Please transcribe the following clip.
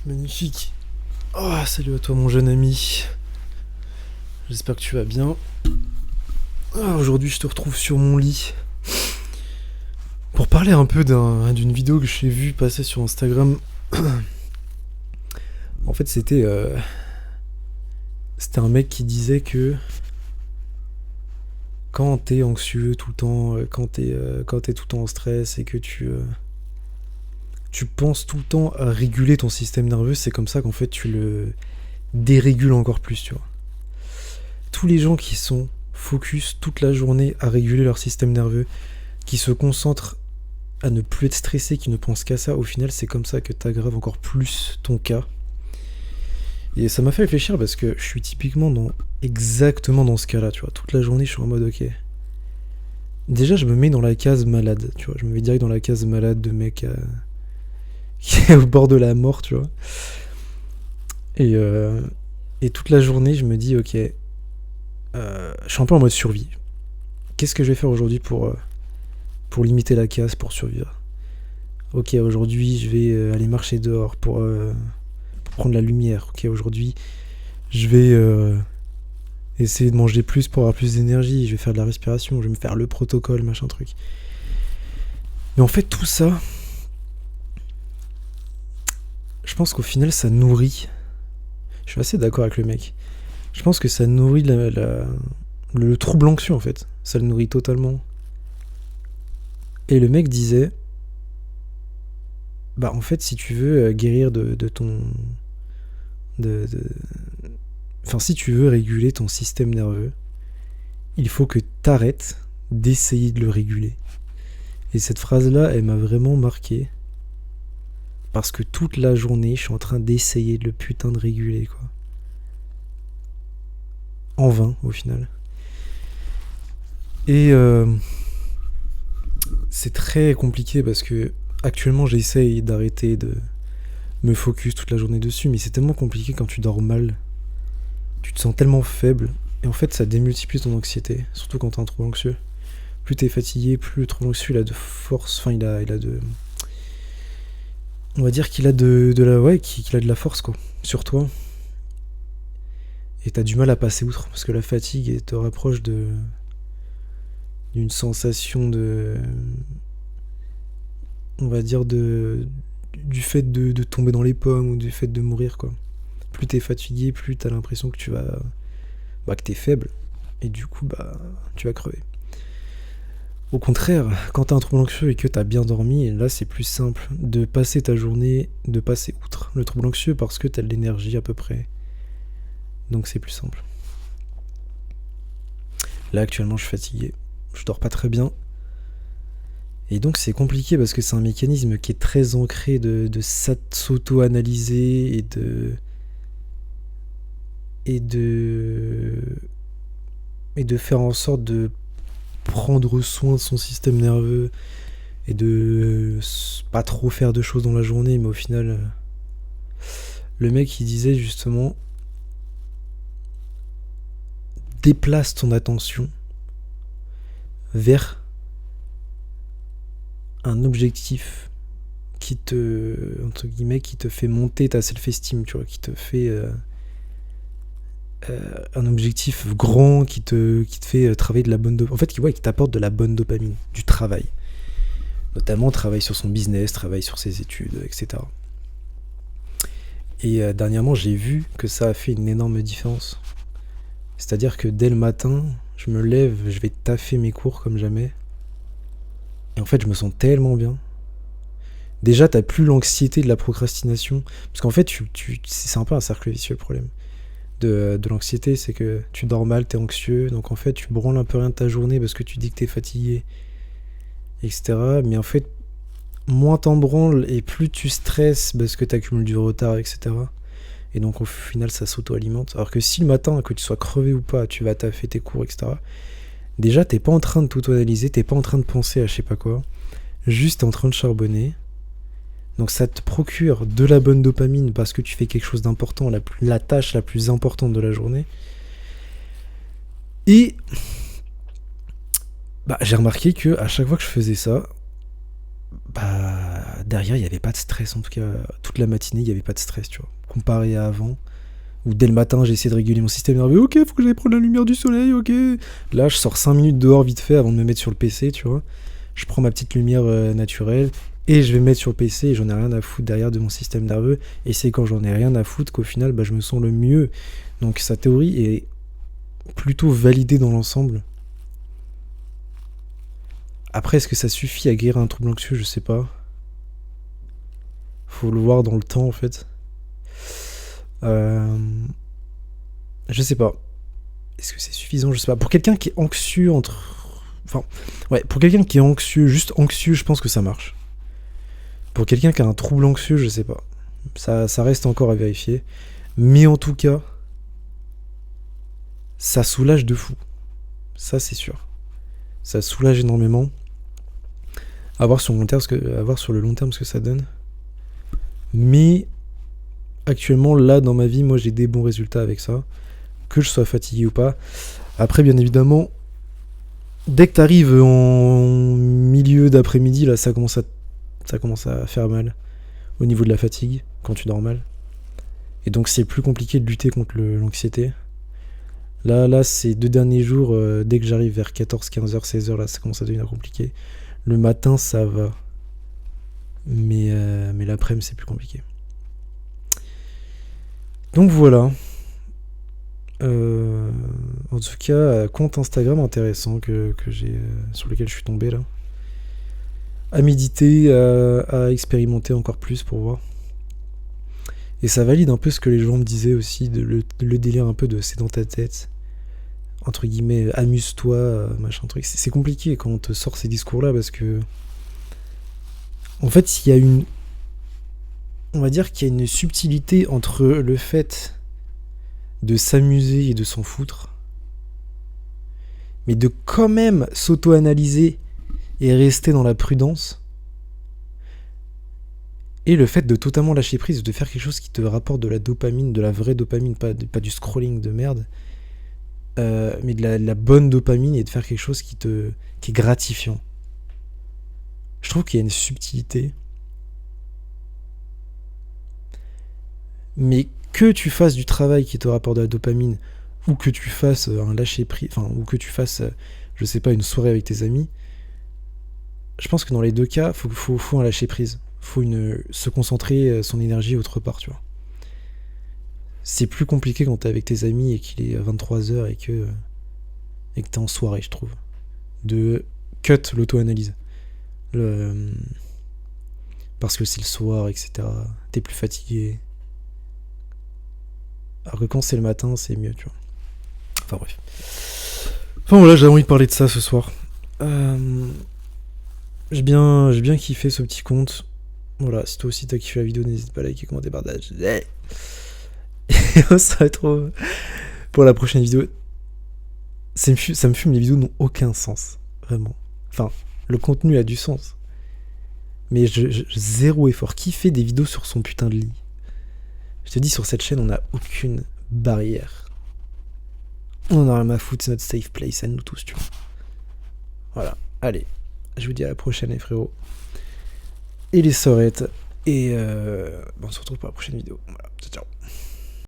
Magnifique. Oh, salut à toi mon jeune ami. J'espère que tu vas bien. Aujourd'hui je te retrouve sur mon lit pour parler un peu d'une vidéo que j'ai vue passer sur Instagram. En fait c'était un mec qui disait que quand t'es anxieux tout le temps, quand t'es tout le temps en stress et que tu penses tout le temps à réguler ton système nerveux, c'est comme ça qu'en fait tu le dérégules encore plus, tu vois. Tous les gens qui sont focus toute la journée à réguler leur système nerveux, qui se concentrent à ne plus être stressés, qui ne pensent qu'à ça, au final c'est comme ça que t'aggraves encore plus ton cas. Et ça m'a fait réfléchir parce que je suis typiquement exactement dans ce cas-là, tu vois. Toute la journée je suis en mode ok. Déjà je me mets dans la case malade, tu vois. Je me mets direct dans la case malade de mec qui est au bord de la mort, tu vois. Et, euh, et toute la journée je me dis ok, je suis un peu en mode survie. Qu'est-ce que je vais faire aujourd'hui pour limiter la casse, pour survivre? Ok, aujourd'hui, je vais aller marcher dehors pour prendre la lumière. Ok, aujourd'hui, je vais essayer de manger plus pour avoir plus d'énergie. Je vais faire de la respiration, je vais me faire le protocole, machin truc. Mais en fait, tout ça, je pense qu'au final, ça nourrit. Je suis assez d'accord avec le mec. Je pense que ça nourrit le trouble anxieux, en fait. Ça le nourrit totalement. Et le mec disait, bah en fait, si tu veux guérir de ton... Enfin, si tu veux réguler ton système nerveux, il faut que t'arrêtes d'essayer de le réguler. Et cette phrase-là, elle m'a vraiment marqué. Parce que toute la journée, je suis en train d'essayer de le putain de réguler, quoi. En vain, au final. Et c'est très compliqué parce que actuellement, j'essaye d'arrêter de me focus toute la journée dessus, mais c'est tellement compliqué quand tu dors mal. Tu te sens tellement faible, et en fait, ça démultiplie ton anxiété, surtout quand t'es un trouble anxieux. Plus t'es fatigué, plus le trouble anxieux il a de force, enfin il a de... On va dire qu'il a qu'il a de la force, quoi, sur toi. Et t'as du mal à passer outre, parce que la fatigue te rapproche d'une sensation de... On va dire du fait de tomber dans les pommes, ou du fait de mourir, quoi. Plus t'es fatigué, plus t'as l'impression que que t'es faible, et du coup, tu vas crever. Au contraire, quand t'as un trouble anxieux et que t'as bien dormi, là c'est plus simple de passer ta journée, de passer outre le trouble anxieux parce que t'as de l'énergie à peu près. Donc c'est plus simple. Là actuellement je suis fatigué, je dors pas très bien. Et donc c'est compliqué parce que c'est un mécanisme qui est très ancré de s'auto-analyser et de faire en sorte de prendre soin de son système nerveux et de pas trop faire de choses dans la journée, mais au final, le mec il disait justement, déplace ton attention vers un objectif entre guillemets, qui te fait monter ta self-esteem, tu vois, qui te fait un objectif grand qui te fait travailler de la bonne dopamine. En fait, qui t'apporte de la bonne dopamine, du travail. Notamment, travail sur son business, travail sur ses études, etc. Et dernièrement, j'ai vu que ça a fait une énorme différence. C'est-à-dire que dès le matin, je me lève, je vais taffer mes cours comme jamais. Et en fait, je me sens tellement bien. Déjà, t'as plus l'anxiété de la procrastination. Parce qu'en fait, c'est un peu un cercle vicieux, le problème de l'anxiété, c'est que tu dors mal, t'es anxieux, donc en fait tu branles un peu rien de ta journée parce que tu dis que t'es fatigué, etc. Mais en fait, moins t'en branles et plus tu stresses parce que t'accumules du retard, etc. Et donc au final ça s'auto-alimente. Alors que si le matin, que tu sois crevé ou pas, tu vas taffer tes cours, etc. Déjà t'es pas en train de t'auto-analyser, t'es pas en train de penser à je sais pas quoi, juste t'es en train de charbonner. Donc ça te procure de la bonne dopamine parce que tu fais quelque chose d'important, la tâche la plus importante de la journée. Et j'ai remarqué que à chaque fois que je faisais ça, bah derrière il n'y avait pas de stress, en tout cas toute la matinée il n'y avait pas de stress, tu vois, comparé à avant où dès le matin j'ai essayé de réguler mon système nerveux. Ok, faut que j'aille prendre la lumière du soleil, ok, là je sors 5 minutes dehors vite fait avant de me mettre sur le PC, tu vois, je prends ma petite lumière naturelle et je vais me mettre sur le PC et j'en ai rien à foutre derrière de mon système nerveux, et c'est quand j'en ai rien à foutre qu'au final bah, je me sens le mieux. Donc sa théorie est plutôt validée dans l'ensemble. Après, est-ce que ça suffit à guérir un trouble anxieux? Je sais pas. Faut le voir dans le temps, en fait. Euh... Je sais pas. Est-ce que c'est suffisant? Je sais pas. Pour quelqu'un qui est anxieux Enfin, ouais, pour quelqu'un qui est anxieux, juste anxieux, je pense que ça marche. Pour quelqu'un qui a un trouble anxieux, je sais pas. Ça reste encore à vérifier. Mais en tout cas, ça soulage de fou. Ça, c'est sûr. Ça soulage énormément. À voir sur le long terme ce que ça donne. Mais actuellement, là, dans ma vie, moi, j'ai des bons résultats avec ça. Que je sois fatigué ou pas. Après, bien évidemment, dès que t'arrives en milieu d'après-midi, là, ça commence à faire mal au niveau de la fatigue, quand tu dors mal. Et donc, c'est plus compliqué de lutter contre l'anxiété. Là, ces 2 derniers jours, dès que j'arrive vers 14, 15h, 16h, là, ça commence à devenir compliqué. Le matin, ça va. Mais l'après-midi, c'est plus compliqué. Donc voilà. En tout cas, compte Instagram intéressant que j'ai, sur lequel je suis tombé là. À méditer, à expérimenter encore plus pour voir. Et ça valide un peu ce que les gens me disaient aussi, le délire un peu de c'est dans ta tête. Entre guillemets, amuse-toi, machin truc. C'est compliqué quand on te sort ces discours-là parce que. En fait, il y a une. On va dire qu'il y a une subtilité entre le fait de s'amuser et de s'en foutre, mais de quand même s'auto-analyser et rester dans la prudence, et le fait de totalement lâcher prise, de faire quelque chose qui te rapporte de la dopamine, de la vraie dopamine, pas du scrolling de merde, mais de la bonne dopamine, et de faire quelque chose qui est gratifiant. Je trouve qu'il y a une subtilité, mais que tu fasses du travail qui te rapporte de la dopamine, ou que tu fasses un lâcher prise, enfin, ou que tu fasses, je sais pas, une soirée avec tes amis, je pense que dans les deux cas, faut un lâcher prise. Faut se concentrer son énergie autre part, tu vois. C'est plus compliqué quand t'es avec tes amis et qu'il est 23h et que t'es en soirée, je trouve. De cut l'auto-analyse. Parce que c'est le soir, etc. T'es plus fatigué. Alors que quand c'est le matin, c'est mieux, tu vois. Enfin bref. Enfin voilà, j'avais envie de parler de ça ce soir. J'ai bien kiffé ce petit compte. Voilà, si toi aussi t'as kiffé la vidéo, n'hésite pas à liker, commenter, partager. Ça va être trop. Pour la prochaine vidéo. Ça me fume, les vidéos n'ont aucun sens. Vraiment. Enfin, le contenu a du sens. Mais zéro effort. Qui fait des vidéos sur son putain de lit? Je te dis, sur cette chaîne, on n'a aucune barrière. On a rien à foutre, c'est notre safe place à nous tous, tu vois. Voilà. Allez. Je vous dis à la prochaine, les frérots. Et les sœurettes. Et on se retrouve pour la prochaine vidéo. Voilà. Ciao, ciao.